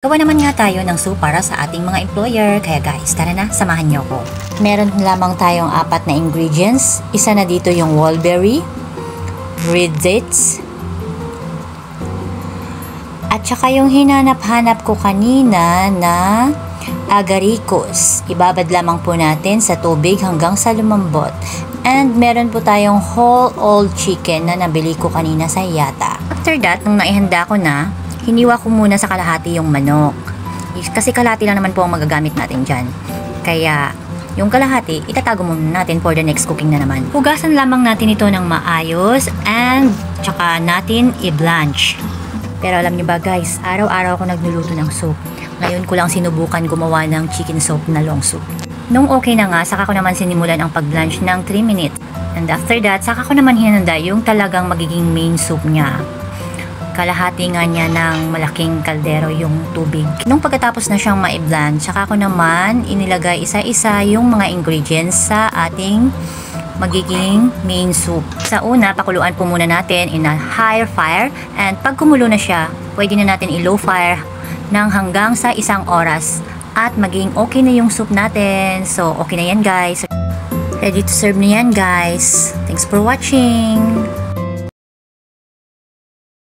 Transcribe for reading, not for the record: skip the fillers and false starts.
Gawa naman nga tayo ng soup para sa ating mga employer, kaya guys, tara na, samahan niyo ko. Meron lamang tayong 4 na ingredients. Isa na dito yung wallberry, red dates, at saka yung hinanap-hanap ko kanina na agaricos. Ibabad lamang po natin sa tubig hanggang sa lumambot. And meron po tayong whole old chicken na nabili ko kanina sa Yata. After that, nung naihanda ko na, hiniwa ko muna sa kalahati yung manok. Kasi kalahati lang naman po ang magagamit natin dyan. Kaya, yung kalahati, itatago muna natin for the next cooking na naman. Hugasan lamang natin ito ng maayos and tsaka natin i-blanch. Pero alam nyo ba guys, araw-araw ako nagluluto ng soup. Ngayon ko lang sinubukan gumawa ng chicken soup na long soup. Nung okay na nga, saka ko naman sinimulan ang pag-blanch ng 3 minutes. And after that, saka ko naman hinanda yung talagang magiging main soup niya. Kalahati nga niya ng malaking kaldero yung tubig. Nung pagkatapos na siyang ma-blanch, saka ko naman inilagay isa-isa yung mga ingredients sa ating magiging main soup. Sa una, pakuluan po muna natin in a higher fire, and pag kumulo na siya, pwede na natin i-low fire ng hanggang sa 1 oras at maging okay na yung soup natin. So, okay na yan guys. Ready to serve na yan guys. Thanks for watching!